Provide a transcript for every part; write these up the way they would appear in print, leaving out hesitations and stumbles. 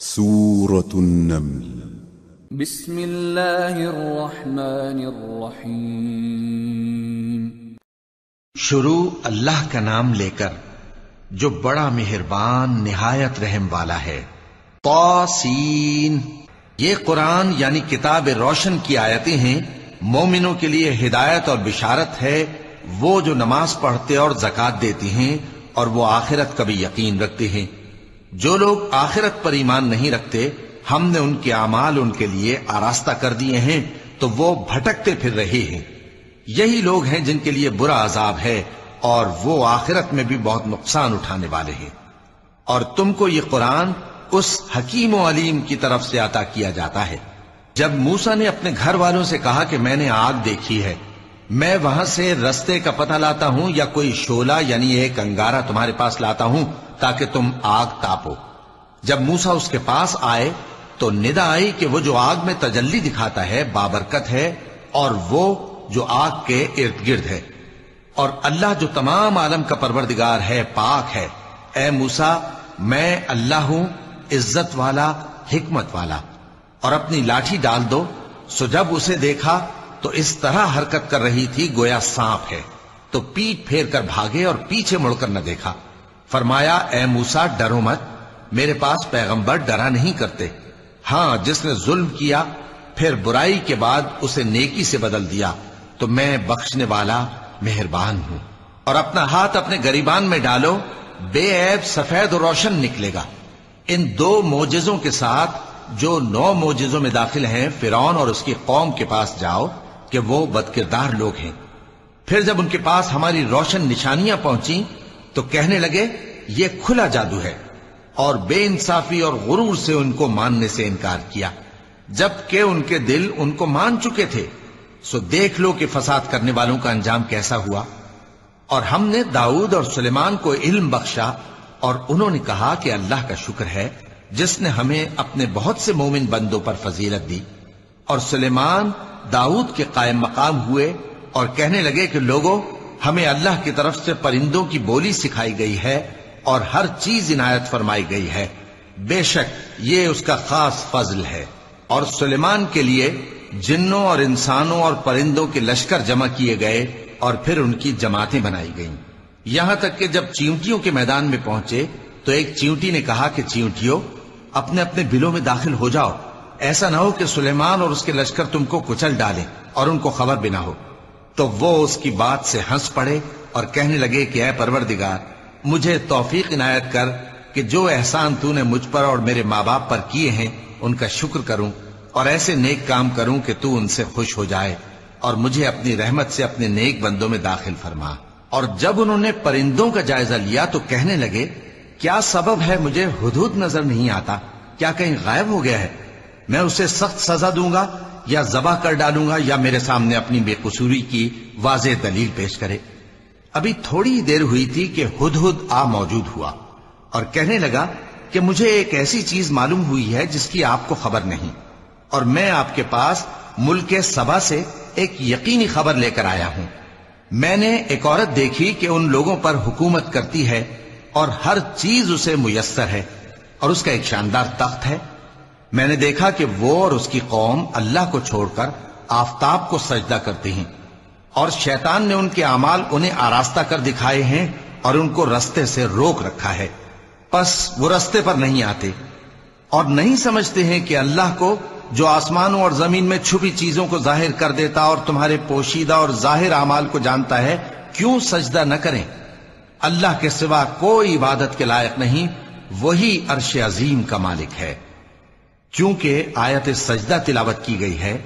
سورة النمل بسم اللہ الرحمن الرحیم شروع اللہ کا نام لے کر جو بڑا مہربان نہایت رحم والا ہے۔ طاسین، یہ قرآن یعنی کتاب روشن کی آیتیں ہیں، مومنوں کے لیے ہدایت اور بشارت ہے، وہ جو نماز پڑھتے اور زکوٰۃ دیتے ہیں اور وہ آخرت کا بھی یقین رکھتے ہیں۔ جو لوگ آخرت پر ایمان نہیں رکھتے ہم نے ان کے اعمال ان کے لیے آراستہ کر دیے ہیں تو وہ بھٹکتے پھر رہے ہیں۔ یہی لوگ ہیں جن کے لیے برا عذاب ہے اور وہ آخرت میں بھی بہت نقصان اٹھانے والے ہیں۔ اور تم کو یہ قرآن اس حکیم و علیم کی طرف سے عطا کیا جاتا ہے۔ جب موسیٰ نے اپنے گھر والوں سے کہا کہ میں نے آگ دیکھی ہے، میں وہاں سے رستے کا پتہ لاتا ہوں یا کوئی شعلہ یعنی ایک انگارہ تمہارے پاس لاتا ہوں تاکہ تم آگ تاپو۔ جب موسیٰ اس کے پاس آئے تو ندا آئی کہ وہ جو آگ میں تجلی دکھاتا ہے بابرکت ہے اور وہ جو آگ کے ارد گرد ہے، اور اللہ جو تمام عالم کا پروردگار ہے پاک ہے۔ اے موسیٰ، میں اللہ ہوں، عزت والا، حکمت والا، اور اپنی لاٹھی ڈال دو۔ سو جب اسے دیکھا تو اس طرح حرکت کر رہی تھی گویا سانپ ہے، تو پیٹ پھیر کر بھاگے اور پیچھے مڑ کر نہ دیکھا۔ فرمایا اے موسیٰ ڈرو مت، میرے پاس پیغمبر ڈرا نہیں کرتے۔ ہاں، جس نے ظلم کیا پھر برائی کے بعد اسے نیکی سے بدل دیا تو میں بخشنے والا مہربان ہوں۔ اور اپنا ہاتھ اپنے گریبان میں ڈالو، بے عیب سفید و روشن نکلے گا۔ ان دو معجزوں کے ساتھ جو 9 معجزوں میں داخل ہیں فرعون اور اس کی قوم کے پاس جاؤ کہ وہ بدکردار لوگ ہیں۔ پھر جب ان کے پاس ہماری روشن نشانیاں پہنچیں تو کہنے لگے یہ کھلا جادو ہے، اور بے انصافی اور غرور سے ان کو ماننے سے انکار کیا، جبکہ ان کے دل ان کو مان چکے تھے۔ سو دیکھ لو کہ فساد کرنے والوں کا انجام کیسا ہوا۔ اور ہم نے داؤد اور سلیمان کو علم بخشا، اور انہوں نے کہا کہ اللہ کا شکر ہے جس نے ہمیں اپنے بہت سے مومن بندوں پر فضیلت دی۔ اور سلیمان داؤد کے قائم مقام ہوئے اور کہنے لگے کہ لوگوں، ہمیں اللہ کی طرف سے پرندوں کی بولی سکھائی گئی ہے اور ہر چیز عنایت فرمائی گئی ہے، بے شک یہ اس کا خاص فضل ہے۔ اور سلیمان کے لیے جنوں اور انسانوں اور پرندوں کے لشکر جمع کیے گئے اور پھر ان کی جماعتیں بنائی گئیں، یہاں تک کہ جب چیونٹیوں کے میدان میں پہنچے تو ایک چیونٹی نے کہا کہ چیونٹیوں اپنے اپنے بلوں میں داخل ہو جاؤ، ایسا نہ ہو کہ سلیمان اور اس کے لشکر تم کو کچل ڈالیں اور ان کو خبر بھی نہ ہو۔ تو وہ اس کی بات سے ہنس پڑے اور کہنے لگے کہ اے پروردگار، مجھے توفیق عنایت کر کہ جو احسان تو نے مجھ پر اور میرے ماں باپ پر کیے ہیں ان کا شکر کروں اور ایسے نیک کام کروں کہ تو ان سے خوش ہو جائے، اور مجھے اپنی رحمت سے اپنے نیک بندوں میں داخل فرما۔ اور جب انہوں نے پرندوں کا جائزہ لیا تو کہنے لگے کیا سبب ہے مجھے ہدہد نظر نہیں آتا، کیا کہیں غائب ہو گیا ہے؟ میں اسے سخت سزا دوں گا یا ذبح کر ڈالوں گا یا میرے سامنے اپنی بے قصوری کی واضح دلیل پیش کرے۔ ابھی تھوڑی دیر ہوئی تھی کہ ہدہد آ موجود ہوا اور کہنے لگا کہ مجھے ایک ایسی چیز معلوم ہوئی ہے جس کی آپ کو خبر نہیں، اور میں آپ کے پاس ملک سبا سے ایک یقینی خبر لے کر آیا ہوں۔ میں نے ایک عورت دیکھی کہ ان لوگوں پر حکومت کرتی ہے اور ہر چیز اسے میسر ہے، اور اس کا ایک شاندار تخت ہے۔ میں نے دیکھا کہ وہ اور اس کی قوم اللہ کو چھوڑ کر آفتاب کو سجدہ کرتے ہیں، اور شیطان نے ان کے اعمال انہیں آراستہ کر دکھائے ہیں اور ان کو رستے سے روک رکھا ہے، پس وہ رستے پر نہیں آتے اور نہیں سمجھتے ہیں کہ اللہ کو جو آسمانوں اور زمین میں چھپی چیزوں کو ظاہر کر دیتا اور تمہارے پوشیدہ اور ظاہر اعمال کو جانتا ہے، کیوں سجدہ نہ کریں؟ اللہ کے سوا کوئی عبادت کے لائق نہیں، وہی عرش عظیم کا مالک ہے۔ چونکہ آیت سجدہ تلاوت کی گئی ہے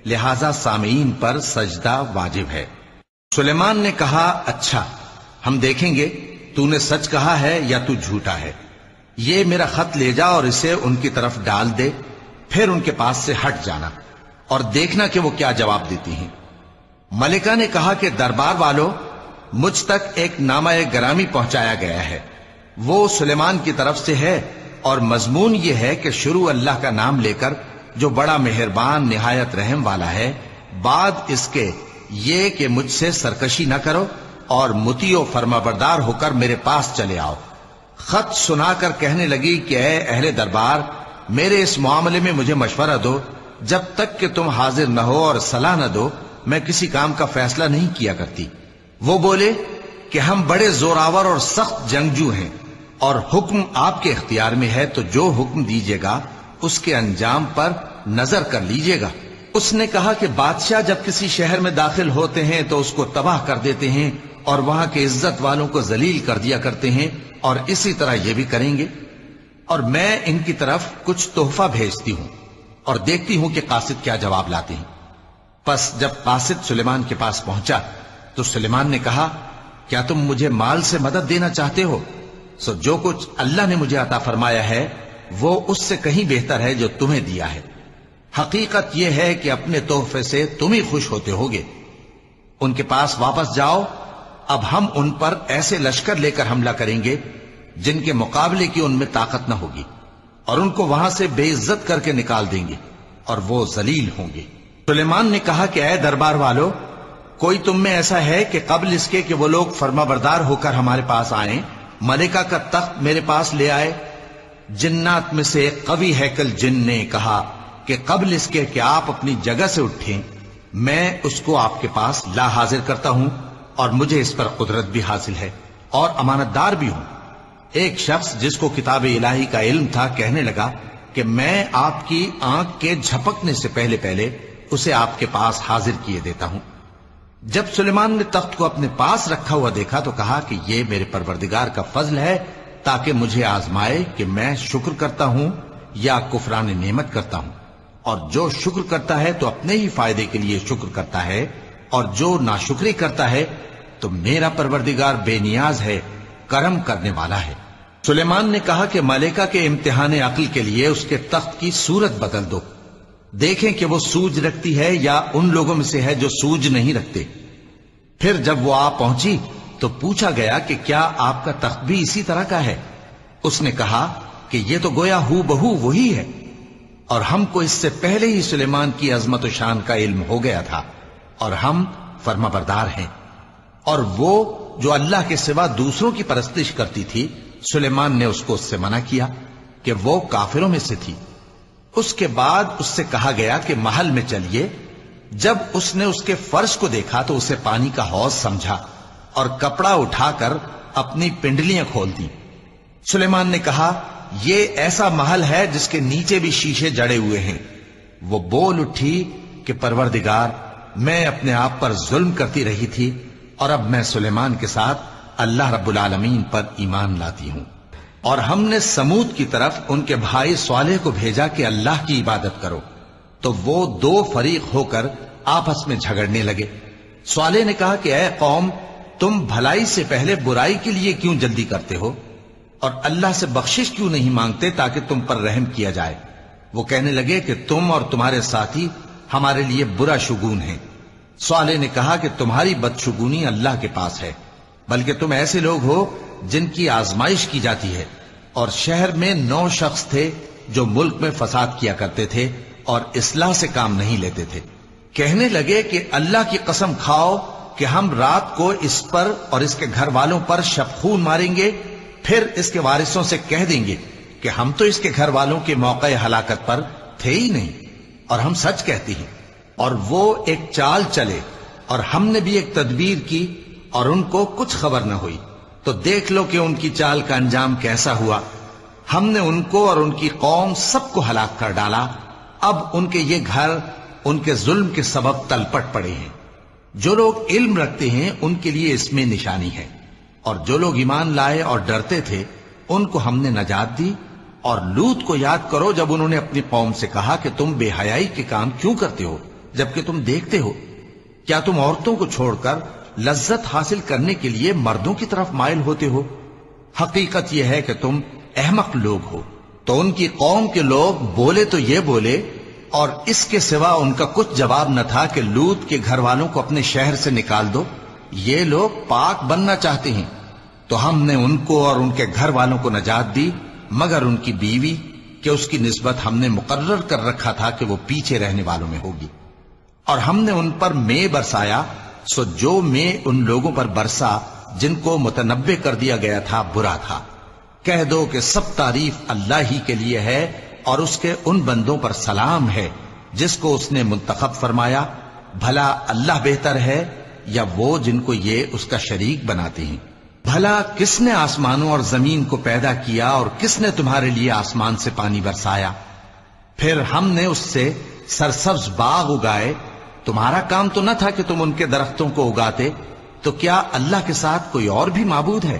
لہذا سامعین پر سجدہ واجب ہے۔ سلیمان نے کہا اچھا، ہم دیکھیں گے تو نے سچ کہا ہے یا تو جھوٹا ہے۔ یہ میرا خط لے جا اور اسے ان کی طرف ڈال دے، پھر ان کے پاس سے ہٹ جانا اور دیکھنا کہ وہ کیا جواب دیتی ہیں۔ ملکہ نے کہا کہ دربار والوں، مجھ تک ایک نامہ گرامی پہنچایا گیا ہے، وہ سلیمان کی طرف سے ہے، اور مضمون یہ ہے کہ شروع اللہ کا نام لے کر جو بڑا مہربان نہایت رحم والا ہے، بعد اس کے یہ کہ مجھ سے سرکشی نہ کرو اور مطیع و فرمانبردار ہو کر میرے پاس چلے آؤ۔ خط سنا کر کہنے لگی کہ اے اہل دربار، میرے اس معاملے میں مجھے مشورہ دو، جب تک کہ تم حاضر نہ ہو اور صلاح نہ دو میں کسی کام کا فیصلہ نہیں کیا کرتی۔ وہ بولے کہ ہم بڑے زوراور اور سخت جنگجو ہیں، اور حکم آپ کے اختیار میں ہے، تو جو حکم دیجیے گا اس کے انجام پر نظر کر لیجیے گا۔ اس نے کہا کہ بادشاہ جب کسی شہر میں داخل ہوتے ہیں تو اس کو تباہ کر دیتے ہیں اور وہاں کے عزت والوں کو ذلیل کر دیا کرتے ہیں، اور اسی طرح یہ بھی کریں گے، اور میں ان کی طرف کچھ تحفہ بھیجتی ہوں اور دیکھتی ہوں کہ قاصد کیا جواب لاتے ہیں۔ پس جب قاصد سلیمان کے پاس پہنچا تو سلیمان نے کہا، کیا تم مجھے مال سے مدد دینا چاہتے ہو؟ سو جو کچھ اللہ نے مجھے عطا فرمایا ہے وہ اس سے کہیں بہتر ہے جو تمہیں دیا ہے۔ حقیقت یہ ہے کہ اپنے تحفے سے تم ہی خوش ہوتے ہوگے۔ ان کے پاس واپس جاؤ، اب ہم ان پر ایسے لشکر لے کر حملہ کریں گے جن کے مقابلے کی ان میں طاقت نہ ہوگی، اور ان کو وہاں سے بے عزت کر کے نکال دیں گے اور وہ ذلیل ہوں گے۔ سلیمان نے کہا کہ اے دربار والو، کوئی تم میں ایسا ہے کہ قبل اس کے کہ وہ لوگ فرما بردار ہو کر ہمارے پاس آئیں ملکہ کا تخت میرے پاس لے آئے؟ جنات میں سے ایک قوی ہیکل جن نے کہا کہ قبل اس کے کہ آپ اپنی جگہ سے اٹھیں میں اس کو آپ کے پاس لا حاضر کرتا ہوں، اور مجھے اس پر قدرت بھی حاصل ہے اور امانت دار بھی ہوں۔ ایک شخص جس کو کتاب الہی کا علم تھا کہنے لگا کہ میں آپ کی آنکھ کے جھپکنے سے پہلے پہلے اسے آپ کے پاس حاضر کیے دیتا ہوں۔ جب سلیمان نے تخت کو اپنے پاس رکھا ہوا دیکھا تو کہا کہ یہ میرے پروردگار کا فضل ہے تاکہ مجھے آزمائے کہ میں شکر کرتا ہوں یا کفران نعمت کرتا ہوں، اور جو شکر کرتا ہے تو اپنے ہی فائدے کے لیے شکر کرتا ہے، اور جو ناشکری کرتا ہے تو میرا پروردگار بے نیاز ہے، کرم کرنے والا ہے۔ سلیمان نے کہا کہ ملکہ کے امتحان عقل کے لیے اس کے تخت کی صورت بدل دو، دیکھیں کہ وہ سوج رکھتی ہے یا ان لوگوں میں سے ہے جو سوج نہیں رکھتے۔ پھر جب وہ آ پہنچی تو پوچھا گیا کہ کیا آپ کا تخت بھی اسی طرح کا ہے؟ اس نے کہا کہ یہ تو گویا ہو بہو وہی ہے، اور ہم کو اس سے پہلے ہی سلیمان کی عظمت و شان کا علم ہو گیا تھا، اور ہم فرما بردار ہیں۔ اور وہ جو اللہ کے سوا دوسروں کی پرستش کرتی تھی، سلیمان نے اس کو اس سے منع کیا کہ وہ کافروں میں سے تھی۔ اس کے بعد اس سے کہا گیا کہ محل میں چلیے۔ جب اس نے اس کے فرش کو دیکھا تو اسے پانی کا حوض سمجھا اور کپڑا اٹھا کر اپنی پنڈلیاں کھول دی۔ سلیمان نے کہا، یہ ایسا محل ہے جس کے نیچے بھی شیشے جڑے ہوئے ہیں۔ وہ بول اٹھی کہ پروردگار، میں اپنے آپ پر ظلم کرتی رہی تھی، اور اب میں سلیمان کے ساتھ اللہ رب العالمین پر ایمان لاتی ہوں۔ اور ہم نے سمود کی طرف ان کے بھائی صالح کو بھیجا کہ اللہ کی عبادت کرو، تو وہ دو فریق ہو کر آپس میں جھگڑنے لگے۔ صالح نے کہا کہ اے قوم، تم بھلائی سے پہلے برائی کے لیے کیوں جلدی کرتے ہو، اور اللہ سے بخشش کیوں نہیں مانگتے تاکہ تم پر رحم کیا جائے؟ وہ کہنے لگے کہ تم اور تمہارے ساتھی ہمارے لیے برا شگون ہیں۔ صالح نے کہا کہ تمہاری بدشگونی اللہ کے پاس ہے، بلکہ تم ایسے لوگ ہو جن کی آزمائش کی جاتی ہے۔ اور شہر میں 9 شخص تھے جو ملک میں فساد کیا کرتے تھے اور اصلاح سے کام نہیں لیتے تھے۔ کہنے لگے کہ اللہ کی قسم کھاؤ کہ ہم رات کو اس پر اور اس کے گھر والوں پر شبخون ماریں گے، پھر اس کے وارثوں سے کہہ دیں گے کہ ہم تو اس کے گھر والوں کے موقع ہلاکت پر تھے ہی نہیں، اور ہم سچ کہتے ہیں۔ اور وہ ایک چال چلے، اور ہم نے بھی ایک تدبیر کی اور ان کو کچھ خبر نہ ہوئی، تو دیکھ لو کہ ان کی چال کا انجام کیسا ہوا۔ ہم نے ان کو اور ان کی قوم سب کو ہلاک کر ڈالا، اب ان کے یہ گھر ان کے ظلم کے سبب تلپٹ پڑے ہیں۔ جو لوگ علم رکھتے ہیں ان کے لیے اس میں نشانی ہے، اور جو لوگ ایمان لائے اور ڈرتے تھے ان کو ہم نے نجات دی۔ اور لوط کو یاد کرو جب انہوں نے اپنی قوم سے کہا کہ تم بے حیائی کے کام کیوں کرتے ہو جبکہ تم دیکھتے ہو؟ کیا تم عورتوں کو چھوڑ کر لذت حاصل کرنے کے لیے مردوں کی طرف مائل ہوتے ہو؟ حقیقت یہ ہے کہ تم احمق لوگ ہو۔ تو ان کی قوم کے لوگ بولے تو یہ بولے، اور اس کے سوا ان کا کچھ جواب نہ تھا کہ لوط کے گھر والوں کو اپنے شہر سے نکال دو، یہ لوگ پاک بننا چاہتے ہیں۔ تو ہم نے ان کو اور ان کے گھر والوں کو نجات دی، مگر ان کی بیوی کہ اس کی نسبت ہم نے مقرر کر رکھا تھا کہ وہ پیچھے رہنے والوں میں ہوگی۔ اور ہم نے ان پر مے برسایا، سو جو مے ان لوگوں پر برسا جن کو متنبع کر دیا گیا تھا برا تھا۔ کہہ دو کہ سب تعریف اللہ ہی کے لیے ہے اور اس کے ان بندوں پر سلام ہے جس کو اس نے منتخب فرمایا، بھلا اللہ بہتر ہے یا وہ جن کو یہ اس کا شریک بناتے ہیں؟ بھلا کس نے آسمانوں اور زمین کو پیدا کیا اور کس نے تمہارے لیے آسمان سے پانی برسایا؟ پھر ہم نے اس سے سرسبز باغ اگائے، تمہارا کام تو نہ تھا کہ تم ان کے درختوں کو اگاتے؟ تو کیا اللہ کے ساتھ کوئی اور بھی معبود ہے؟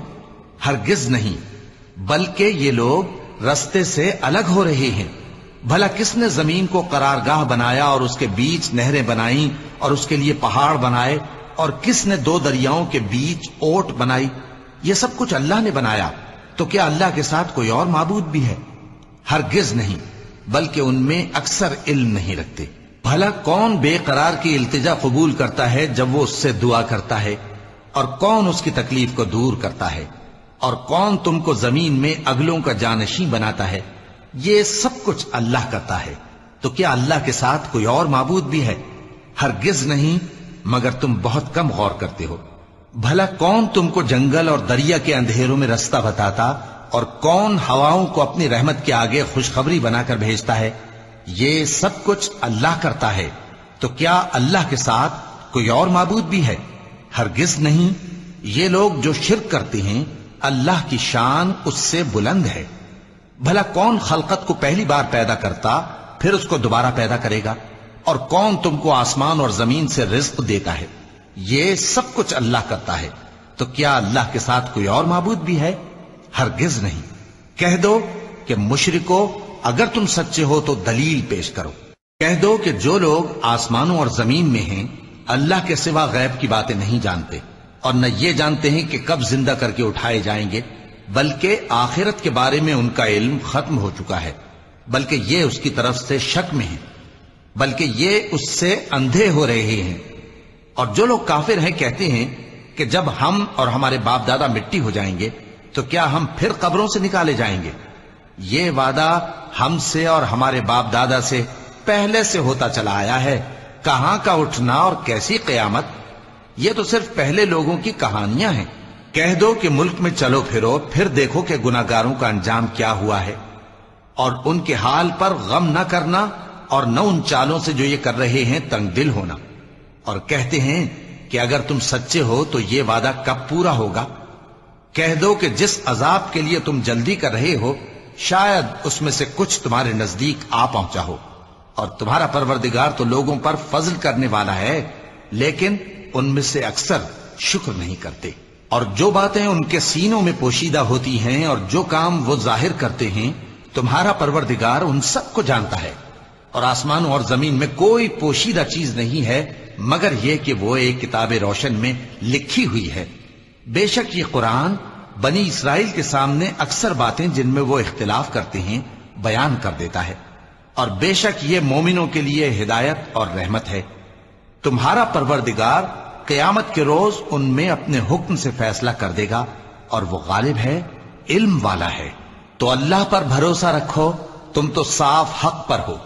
ہرگز نہیں، بلکہ یہ لوگ رستے سے الگ ہو رہے ہیں۔ بھلا کس نے زمین کو قرارگاہ بنایا اور اس کے بیچ نہریں بنائیں اور اس کے لیے پہاڑ بنائے، اور کس نے دو دریاؤں کے بیچ اوٹ بنائی؟ یہ سب کچھ اللہ نے بنایا، تو کیا اللہ کے ساتھ کوئی اور معبود بھی ہے؟ ہرگز نہیں، بلکہ ان میں اکثر علم نہیں رکھتے۔ بھلا کون بے قرار کی التجا قبول کرتا ہے جب وہ اس سے دعا کرتا ہے، اور کون اس کی تکلیف کو دور کرتا ہے، اور کون تم کو زمین میں اگلوں کا جانشین بناتا ہے؟ یہ سب کچھ اللہ کرتا ہے، تو کیا اللہ کے ساتھ کوئی اور معبود بھی ہے؟ ہرگز نہیں، مگر تم بہت کم غور کرتے ہو۔ بھلا کون تم کو جنگل اور دریا کے اندھیروں میں رستہ بتاتا، اور کون ہواؤں کو اپنی رحمت کے آگے خوشخبری بنا کر بھیجتا ہے؟ یہ سب کچھ اللہ کرتا ہے، تو کیا اللہ کے ساتھ کوئی اور معبود بھی ہے؟ ہرگز نہیں۔ یہ لوگ جو شرک کرتے ہیں اللہ کی شان اس سے بلند ہے۔ بھلا کون خلقت کو پہلی بار پیدا کرتا پھر اس کو دوبارہ پیدا کرے گا؟ اور کون تم کو آسمان اور زمین سے رزق دیتا ہے؟ یہ سب کچھ اللہ کرتا ہے، تو کیا اللہ کے ساتھ کوئی اور معبود بھی ہے؟ ہرگز نہیں۔ کہہ دو کہ مشرکو، اگر تم سچے ہو تو دلیل پیش کرو۔ کہہ دو کہ جو لوگ آسمانوں اور زمین میں ہیں اللہ کے سوا غیب کی باتیں نہیں جانتے، اور نہ یہ جانتے ہیں کہ کب زندہ کر کے اٹھائے جائیں گے، بلکہ آخرت کے بارے میں ان کا علم ختم ہو چکا ہے، بلکہ یہ اس کی طرف سے شک میں ہیں، بلکہ یہ اس سے اندھے ہو رہے ہیں۔ اور جو لوگ کافر ہیں کہتے ہیں کہ جب ہم اور ہمارے باپ دادا مٹی ہو جائیں گے تو کیا ہم پھر قبروں سے نکالے جائیں گے؟ یہ وعدہ ہم سے اور ہمارے باپ دادا سے پہلے سے ہوتا چلا آیا ہے، کہاں کا اٹھنا اور کیسی قیامت؟ یہ تو صرف پہلے لوگوں کی کہانیاں ہیں۔ کہہ دو کہ ملک میں چلو پھرو، پھر دیکھو کہ گناہگاروں کا انجام کیا ہوا ہے، اور ان کے حال پر غم نہ کرنا، اور نہ ان چالوں سے جو یہ کر رہے ہیں تنگ دل ہونا۔ اور کہتے ہیں کہ اگر تم سچے ہو تو یہ وعدہ کب پورا ہوگا؟ کہہ دو کہ جس عذاب کے لیے تم جلدی کر رہے ہو شاید اس میں سے کچھ تمہارے نزدیک آ پہنچا ہو، اور تمہارا پروردگار تو لوگوں پر فضل کرنے والا ہے، لیکن ان میں سے اکثر شکر نہیں کرتے۔ اور جو باتیں ان کے سینوں میں پوشیدہ ہوتی ہیں اور جو کام وہ ظاہر کرتے ہیں تمہارا پروردگار ان سب کو جانتا ہے، اور آسمانوں اور زمین میں کوئی پوشیدہ چیز نہیں ہے مگر یہ کہ وہ ایک کتاب روشن میں لکھی ہوئی ہے۔ بے شک یہ قرآن بنی اسرائیل کے سامنے اکثر باتیں جن میں وہ اختلاف کرتے ہیں بیان کر دیتا ہے، اور بے شک یہ مومنوں کے لیے ہدایت اور رحمت ہے۔ تمہارا پروردگار قیامت کے روز ان میں اپنے حکم سے فیصلہ کر دے گا، اور وہ غالب ہے، علم والا ہے۔ تو اللہ پر بھروسہ رکھو، تم تو صاف حق پر ہو۔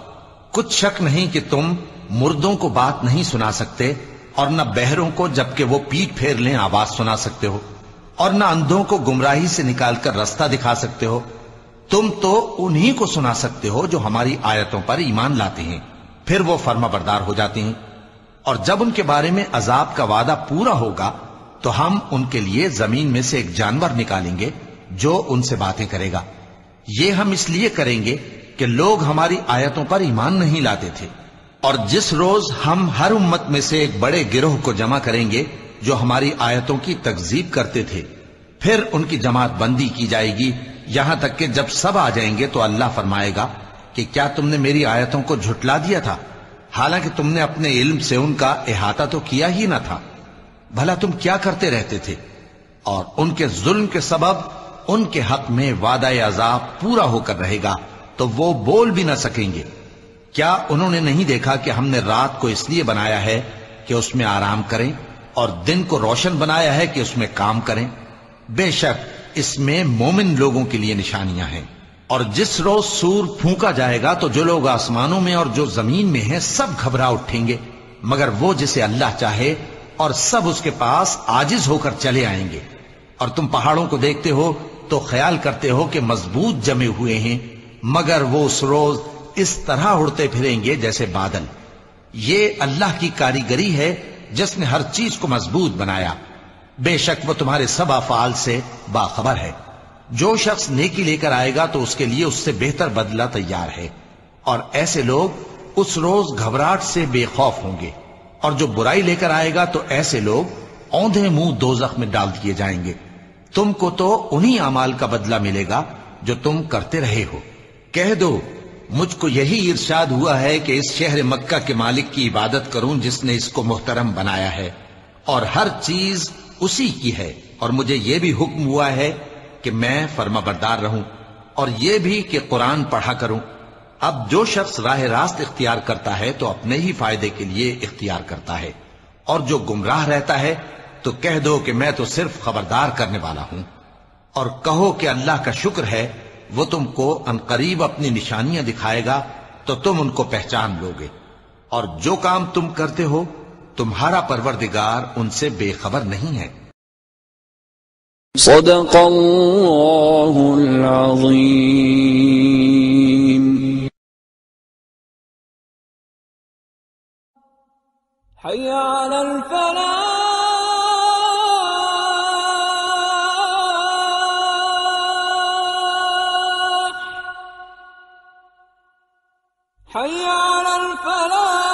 کچھ شک نہیں کہ تم مردوں کو بات نہیں سنا سکتے، اور نہ بہروں کو جبکہ وہ پیٹ پھیر لیں آواز سنا سکتے ہو، اور نہ اندھوں کو گمراہی سے نکال کر رستہ دکھا سکتے ہو۔ تم تو انہی کو سنا سکتے ہو جو ہماری آیتوں پر ایمان لاتے ہیں، پھر وہ فرما بردار ہو جاتے ہیں، اور جب ان کے بارے میں عذاب کا وعدہ پورا ہوگا تو ہم ان کے لیے زمین میں سے ایک جانور نکالیں گے جو ان سے باتیں کرے گا۔ یہ ہم اس لیے کریں گے کہ لوگ ہماری آیتوں پر ایمان نہیں لاتے تھے۔ اور جس روز ہم ہر امت میں سے ایک بڑے گروہ کو جمع کریں گے جو ہماری آیتوں کی تکذیب کرتے تھے، پھر ان کی جماعت بندی کی جائے گی، یہاں تک کہ جب سب آ جائیں گے تو اللہ فرمائے گا کہ کیا تم نے میری آیتوں کو جھٹلا دیا تھا، حالانکہ تم نے اپنے علم سے ان کا احاطہ تو کیا ہی نہ تھا؟ بھلا تم کیا کرتے رہتے تھے؟ اور ان کے ظلم کے سبب ان کے حق میں وعدہ عذاب پورا ہو کر رہے گا تو وہ بول بھی نہ سکیں گے۔ کیا انہوں نے نہیں دیکھا کہ ہم نے رات کو اس لیے بنایا ہے کہ اس میں آرام کریں، اور دن کو روشن بنایا ہے کہ اس میں کام کریں؟ بے شک اس میں مومن لوگوں کے لیے نشانیاں ہیں۔ اور جس روز سور پھونکا جائے گا تو جو لوگ آسمانوں میں اور جو زمین میں ہیں سب گھبرا اٹھیں گے مگر وہ جسے اللہ چاہے، اور سب اس کے پاس عاجز ہو کر چلے آئیں گے۔ اور تم پہاڑوں کو دیکھتے ہو تو خیال کرتے ہو کہ مضبوط جمے ہوئے ہیں، مگر وہ اس روز اس طرح اڑتے پھریں گے جیسے بادل۔ یہ اللہ کی کاریگری ہے جس نے ہر چیز کو مضبوط بنایا، بے شک وہ تمہارے سب افعال سے باخبر ہے۔ جو شخص نیکی لے کر آئے گا تو اس کے لیے اس سے بہتر بدلہ تیار ہے، اور ایسے لوگ اس روز گھبراہٹ سے بے خوف ہوں گے، اور جو برائی لے کر آئے گا تو ایسے لوگ اوندھے منہ دوزخ میں ڈال دیے جائیں گے۔ تم کو تو انہی اعمال کا بدلہ ملے گا جو تم کرتے رہے ہو۔ کہہ دو مجھ کو یہی ارشاد ہوا ہے کہ اس شہر مکہ کے مالک کی عبادت کروں جس نے اس کو محترم بنایا ہے، اور ہر چیز اسی کی ہے، اور مجھے یہ بھی حکم ہوا ہے کہ میں فرما بردار رہوں، اور یہ بھی کہ قرآن پڑھا کروں۔ اب جو شخص راہ راست اختیار کرتا ہے تو اپنے ہی فائدے کے لیے اختیار کرتا ہے، اور جو گمراہ رہتا ہے تو کہہ دو کہ میں تو صرف خبردار کرنے والا ہوں۔ اور کہو کہ اللہ کا شکر ہے، وہ تم کو عنقریب اپنی نشانیاں دکھائے گا تو تم ان کو پہچان لو گے، اور جو کام تم کرتے ہو تمہارا پروردگار ان سے بے خبر نہیں ہے۔ صدق اللہ العظیم۔ حی علی الفلاح، حی علی الفلاح۔